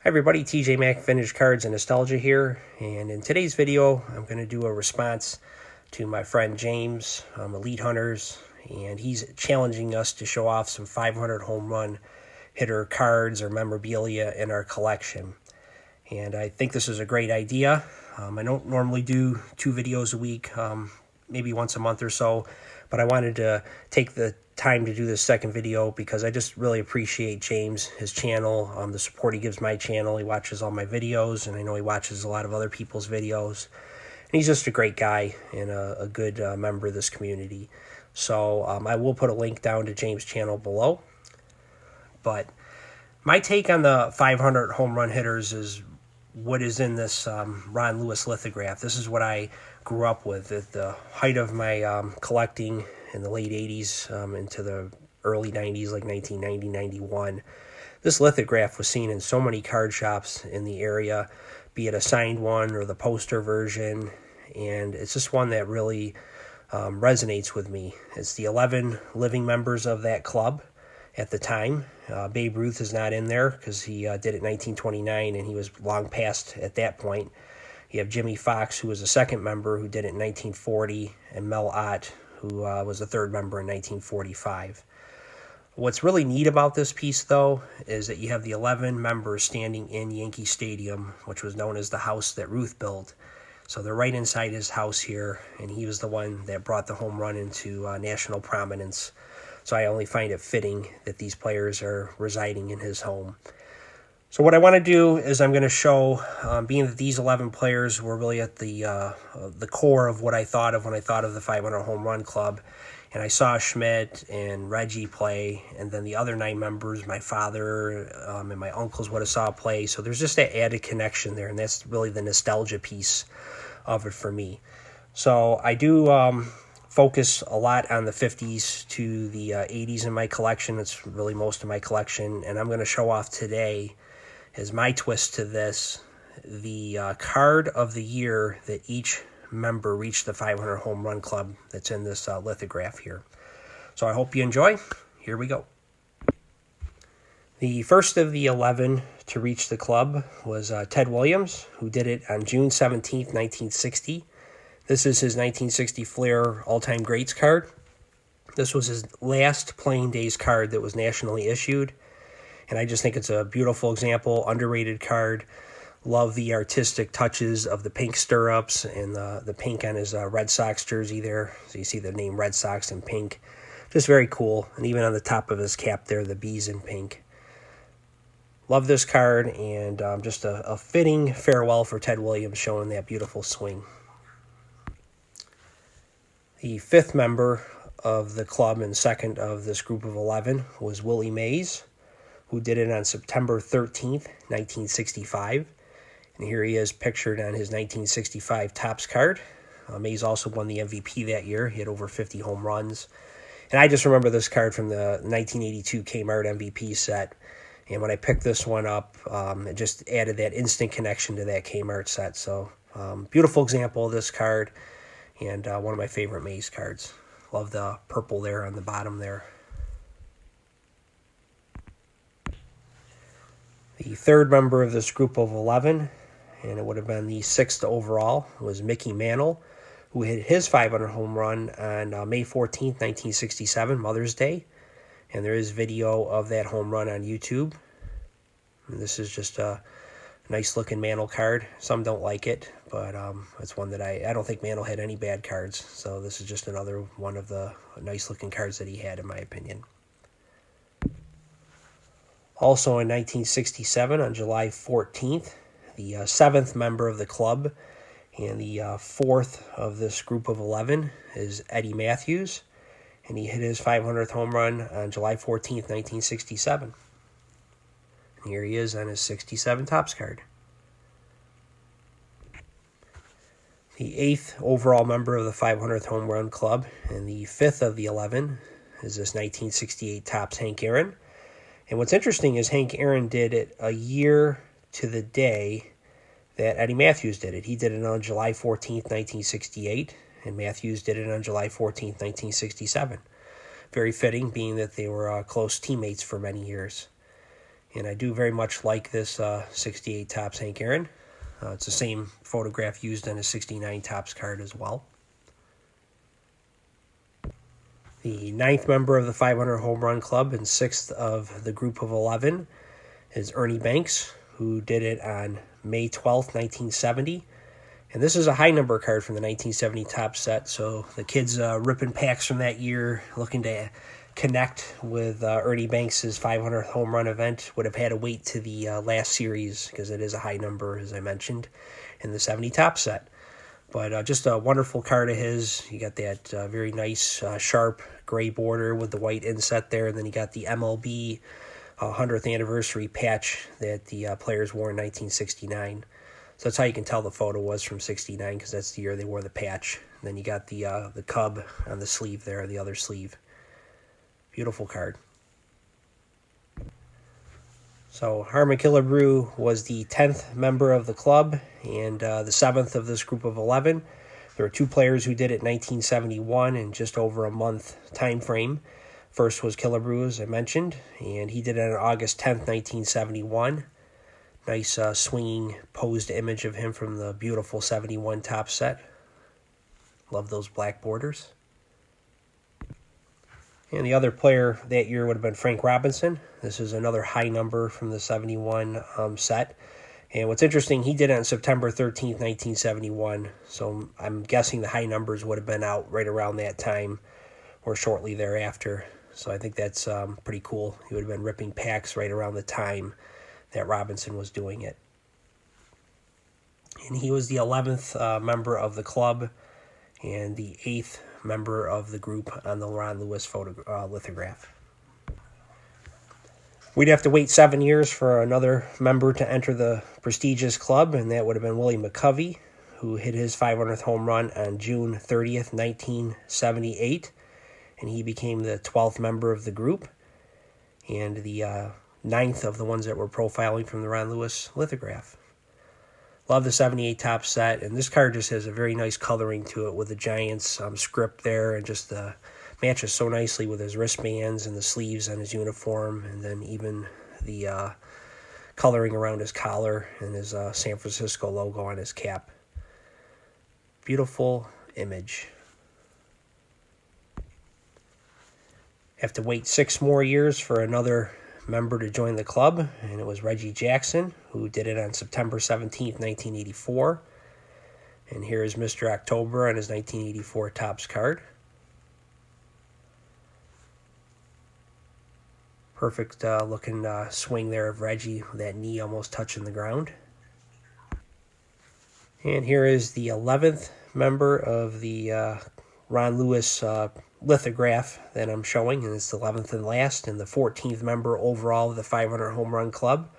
Hi everybody, TJ Mack Vintage Cards and Nostalgia here, and in today's video I'm going to do a response to my friend James, Elite Hunters, and he's challenging us to show off some 500 home run hitter cards or memorabilia in our collection. And I think this is a great idea. I don't normally do 2 videos a week, maybe once a month or so, but I wanted to take the time to do this second video because I just really appreciate James, his channel, the support he gives my channel. He watches all my videos, and I know he watches a lot of other people's videos. And he's just a great guy and a good member of this community. So I will put a link down to James' channel below. But my take on the 500 home run hitters is what is in this Ron Lewis lithograph. This is what I grew up with at the height of my collecting in the late 80s into the early 90s, like 1990, 91. This lithograph was seen in so many card shops in the area, be it a signed one or the poster version, and it's just one that really resonates with me. It's the 11 living members of that club at the time. Babe Ruth is not in there because he did it in 1929 and he was long past at that point. You have Jimmy Fox, who was a second member, who did it in 1940, and Mel Ott, who was a third member in 1945. What's really neat about this piece, though, is that you have the 11 members standing in Yankee Stadium, which was known as the house that Ruth built. So they're right inside his house here, and he was the one that brought the home run into national prominence. So I only find it fitting that these players are residing in his home. So what I want to do is I'm going to show, being that these 11 players were really at the core of what I thought of when I thought of the 500 home run club. And I saw Schmidt and Reggie play, and then the other 9 members, my father and my uncles would have saw play. So there's just that added connection there, and that's really the nostalgia piece of it for me. So I do focus a lot on the 50s to the 80s in my collection. It's really most of my collection, and I'm going to show off today, as my twist to this, the card of the year that each member reached the 500 home run club that's in this lithograph here. So I hope you enjoy. Here we go. The first of the 11 to reach the club was Ted Williams, who did it on June 17th, 1960. This is his 1960 Flair All-Time Greats card. This was his last playing days card that was nationally issued. And I just think it's a beautiful example, underrated card. Love the artistic touches of the pink stirrups and the pink on his Red Sox jersey there. So you see the name Red Sox in pink. Just very cool. And even on the top of his cap there, the bees in pink. Love this card, and just a fitting farewell for Ted Williams, showing that beautiful swing. The 5th member of the club and second of this group of 11 was Willie Mays, who did it on September 13th, 1965. And here he is pictured on his 1965 Topps card. Mays also won the MVP that year. He had over 50 home runs. And I just remember this card from the 1982 Kmart MVP set. And when I picked this one up, it just added that instant connection to that Kmart set. So beautiful example of this card, and one of my favorite Mays cards. Love the purple there on the bottom there. The 3rd member of this group of 11, and it would have been the 6th overall, was Mickey Mantle, who hit his 500 home run on May 14th, 1967, Mother's Day. And there is video of that home run on YouTube. And this is just a nice-looking Mantle card. Some don't like it, but it's one that I don't think Mantle had any bad cards. So this is just another one of the nice-looking cards that he had, in my opinion. Also in 1967, on July 14th, the 7th member of the club and the 4th of this group of 11 is Eddie Matthews, and he hit his 500th home run on July 14th, 1967. And here he is on his 67 Topps card. The 8th overall member of the 500th home run club and the 5th of the 11 is this 1968 Topps Hank Aaron. And what's interesting is Hank Aaron did it a year to the day that Eddie Matthews did it. He did it on July 14th, 1968, and Matthews did it on July 14th, 1967. Very fitting, being that they were close teammates for many years. And I do very much like this 68 Topps Hank Aaron. It's the same photograph used in a 69 Topps card as well. The 9th member of the 500 Home Run Club and 6th of the group of 11 is Ernie Banks, who did it on May 12th, 1970. And this is a high number card from the 1970 Topps set, so the kids ripping packs from that year, looking to connect with Ernie Banks' 500th home run event, would have had to wait to the last series because it is a high number, as I mentioned, in the 70 Topps set. But just a wonderful card of his. You got that very nice sharp gray border with the white inset there, and then you got the MLB 100th anniversary patch that the players wore in 1969. So that's how you can tell the photo was from 69, because that's the year they wore the patch. And then you got the Cub on the sleeve there, the other sleeve. Beautiful card. So Harmon Killebrew was the 10th member of the club and the 7th of this group of 11. There were 2 players who did it in 1971 in just over a month time frame. First was Killebrew, as I mentioned, and he did it on August 10th, 1971. Nice swinging posed image of him from the beautiful 71 Topps set. Love those black borders. And the other player that year would have been Frank Robinson. This is another high number from the 71 set. And what's interesting, he did it on September 13th, 1971. So I'm guessing the high numbers would have been out right around that time or shortly thereafter. So I think that's pretty cool. He would have been ripping packs right around the time that Robinson was doing it. And he was the 11th member of the club and the 8th member of the group on the Ron Lewis lithograph. We'd have to wait 7 years for another member to enter the prestigious club, and that would have been Willie McCovey, who hit his 500th home run on June 30th, 1978, and he became the 12th member of the group and the 9th of the ones that were profiling from the Ron Lewis lithograph. Love the 78 Topps set, and this card just has a very nice coloring to it with the Giants script there, and just matches so nicely with his wristbands and the sleeves on his uniform, and then even the coloring around his collar and his San Francisco logo on his cap. Beautiful image. Have to wait 6 more years for another member to join the club, and it was Reggie Jackson, who did it on September 17th, 1984. And here is Mr. October on his 1984 Topps card. Perfect looking swing there of Reggie with that knee almost touching the ground. And here is the 11th member of the Ron Lewis lithograph that I'm showing, and it's the 11th and last, and the 14th member overall of the 500 Home Run Club,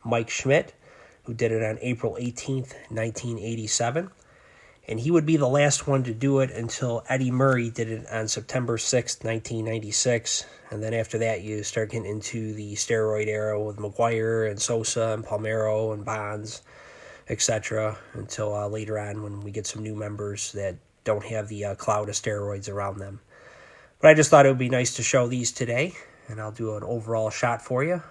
Mike Schmidt, who did it on April 18th, 1987. And he would be the last one to do it until Eddie Murray did it on September 6th, 1996. And then after that, you start getting into the steroid era with McGwire and Sosa and Palmeiro and Bonds, etc. until later on when we get some new members that don't have the cloud of steroids around them. But I just thought it would be nice to show these today, and I'll do an overall shot for you.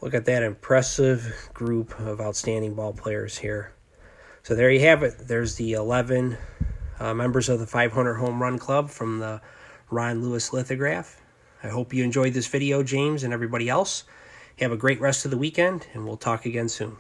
Look at that impressive group of outstanding ball players here. So there you have it. There's the 11 members of the 500 Home Run Club from the Ron Lewis lithograph. I hope you enjoyed this video, James and everybody else. Have a great rest of the weekend, and we'll talk again soon.